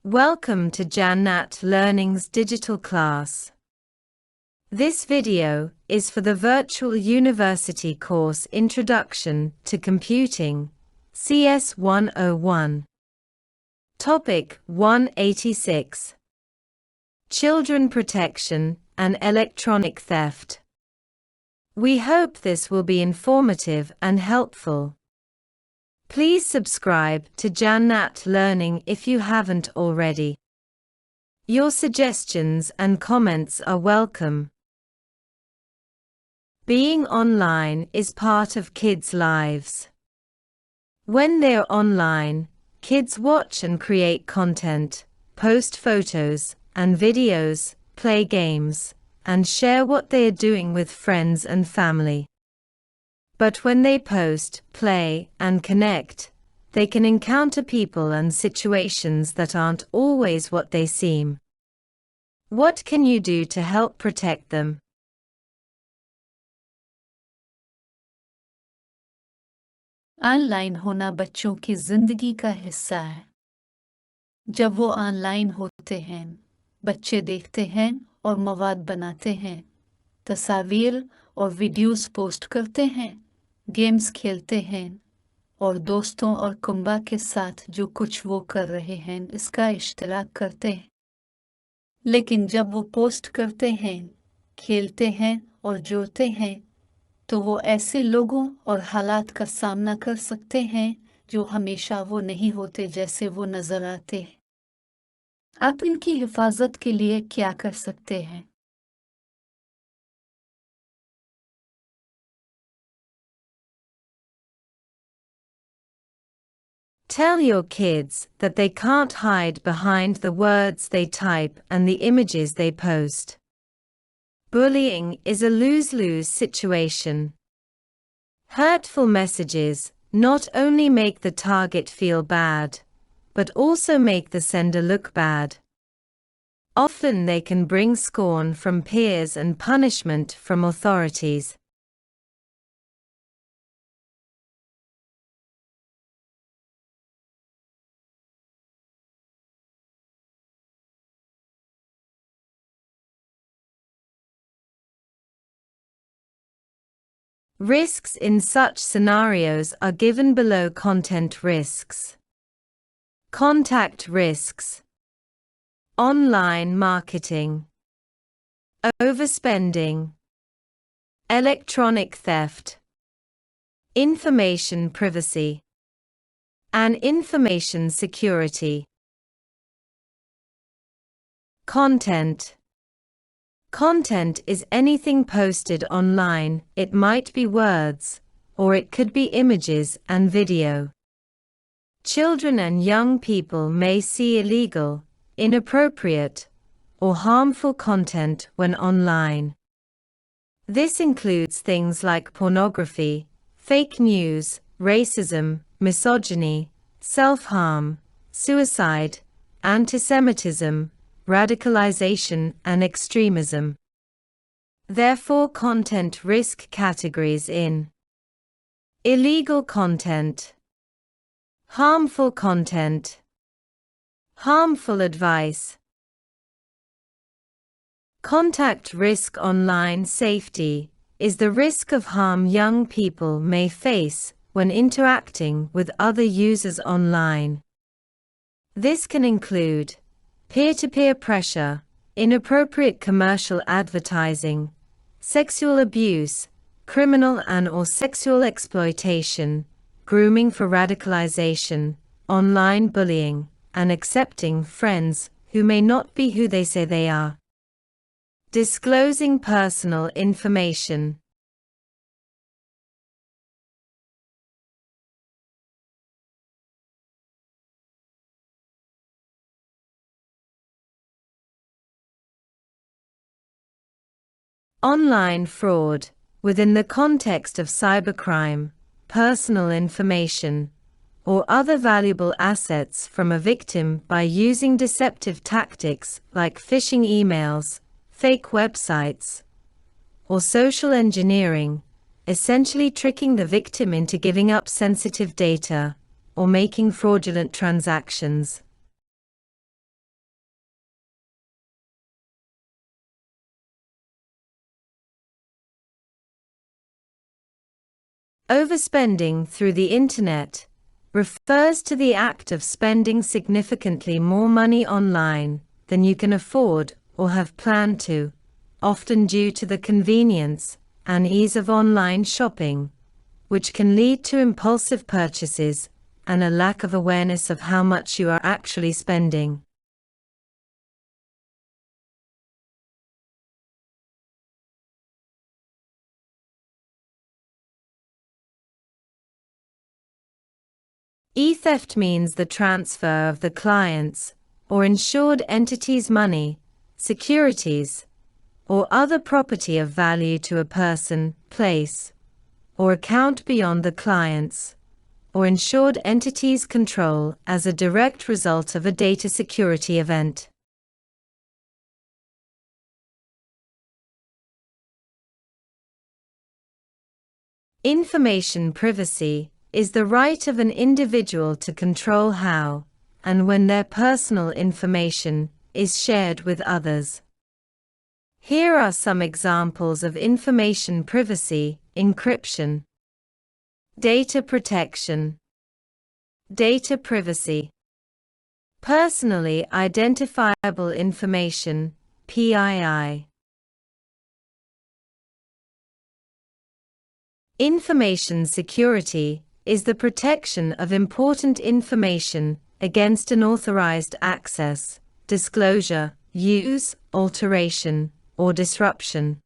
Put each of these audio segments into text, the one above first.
Welcome to Jannat Learning's digital class. This video is for the Virtual University course Introduction to Computing, CS 101. Topic 186. Children Protection and Electronic Theft. We hope this will be informative and helpful. Please subscribe to Jannat Learning if you haven't already. Your suggestions and comments are welcome. Being online is part of kids' lives. When they're online, kids watch and create content, post photos and videos, play games, and share what they are doing with friends and family. But when they post, play, and connect, they can encounter people and situations that aren't always what they seem. What can you do to help protect them? Online होना बच्चों की जिंदगी का हिस्सा है। जब वो online होते हैं, बच्चे देखते हैं और मवाद बनाते हैं, तस्वीर और वीडियोस पोस्ट करते हैं, गेम्स खेलते हैं और दोस्तों और कुंबा के साथ जो कुछ वो कर रहे हैं इसका इश्तराक करते हैं। लेकिन जब वो पोस्ट करते हैं, खेलते हैं और जोड़ते हैं, तो वो ऐसे लोगों और हालात का सामना कर सकते हैं जो हमेशा वो नहीं होते जैसे वो नजर आते हैं। आप इनकी हिफाजत के लिए क्या कर सकते हैं? Tell your kids that they can't hide behind the words they type and the images they post. Bullying is a lose-lose situation. Hurtful messages not only make the target feel bad, but also make the sender look bad. Often they can bring scorn from peers and punishment from authorities. Risks in such scenarios are given below. Content risks. Contact risks. Online marketing. Overspending. Electronic theft. Information privacy. And information security. Content. Content is anything posted online. It might be words, or it could be images and video. Children and young people may see illegal, inappropriate, or harmful content when online. This includes things like pornography, fake news, racism, misogyny, self-harm, suicide, antisemitism, radicalization and extremism. Therefore, content risk categories in: illegal content, harmful content, harmful advice. Contact risk. Online safety is the risk of harm young people may face when interacting with other users online. This can include peer-to-peer pressure, inappropriate commercial advertising, sexual abuse, criminal and/or sexual exploitation, grooming for radicalization, online bullying, and accepting friends who may not be who they say they are. Disclosing personal information. Online fraud. Within the context of cybercrime, personal information, or other valuable assets from a victim by using deceptive tactics like phishing emails, fake websites, or social engineering, essentially tricking the victim into giving up sensitive data or making fraudulent transactions. Overspending through the internet refers to the act of spending significantly more money online than you can afford or have planned to, often due to the convenience and ease of online shopping, which can lead to impulsive purchases and a lack of awareness of how much you are actually spending. E-theft means the transfer of the client's or insured entity's money, securities, or other property of value to a person, place, or account beyond the client's or insured entity's control as a direct result of a data security event. Information privacy is the right of an individual to control how and when their personal information is shared with others. Here are some examples of information privacy: encryption, data protection, data privacy, personally identifiable information, PII. Information security is the protection of important information against unauthorized access, disclosure, use, alteration, or disruption.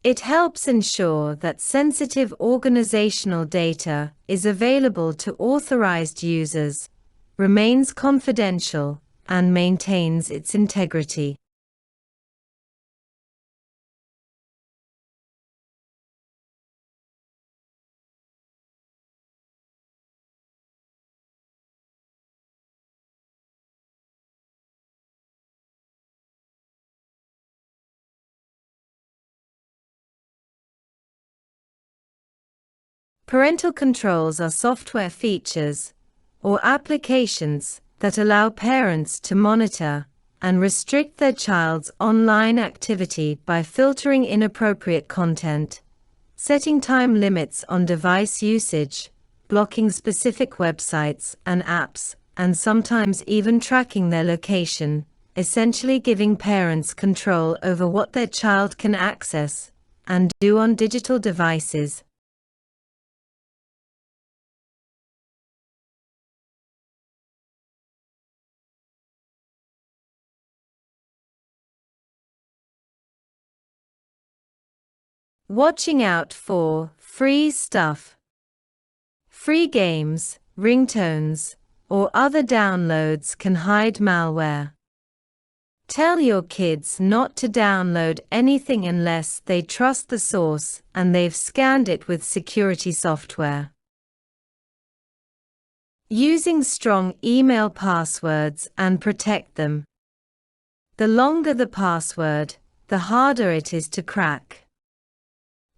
It helps ensure that sensitive organizational data is available to authorized users, remains confidential, and maintains its integrity. Parental controls are software features or applications that allow parents to monitor and restrict their child's online activity by filtering inappropriate content, setting time limits on device usage, blocking specific websites and apps, and sometimes even tracking their location, essentially giving parents control over what their child can access and do on digital devices. Watching out for free stuff. Free games, ringtones, or other downloads can hide malware. Tell your kids not to download anything unless they trust the source and they've scanned it with security software. Using strong email passwords and protect them. The longer the password, the harder it is to crack.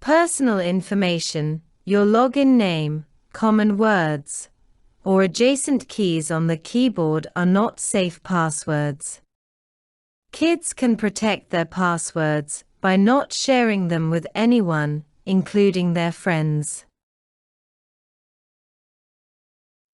Personal information, your login name, common words, or adjacent keys on the keyboard are not safe passwords. Kids can protect their passwords by not sharing them with anyone, including their friends.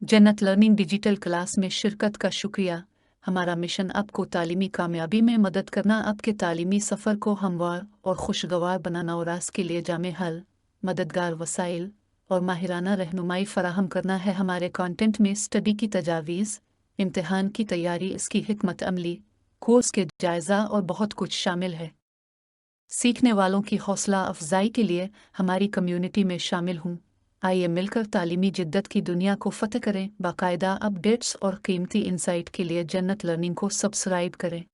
जन्नत learning digital class में शिरकत का शुक्रिया। हमारा mission आपको तालीमी कामयाबी में मदद करना, आपके तालीमी सफ़र को हमवार और खुशगवार बनाना और रास के लिए जामे हल, मददगार वसाइल और माहिराना रहनुमाई फ़राहम करना है। हमारे कंटेंट में स्टडी की तजावीज़, इम्तिहान की तैयारी, इसकी हिकमत अमली, कोर्स के जायज़ा और बहुत कुछ शामिल है। सीखने वालों की हौसला अफजाई के लिए हमारी कम्युनिटी में शामिल हूँ। आइए मिलकर तालीमी जिद्दत की दुनिया को फ़तह करें। बाकायदा अपडेट्स और कीमती इंसाइट के लिए जन्नत लर्निंग को सब्सक्राइब करें।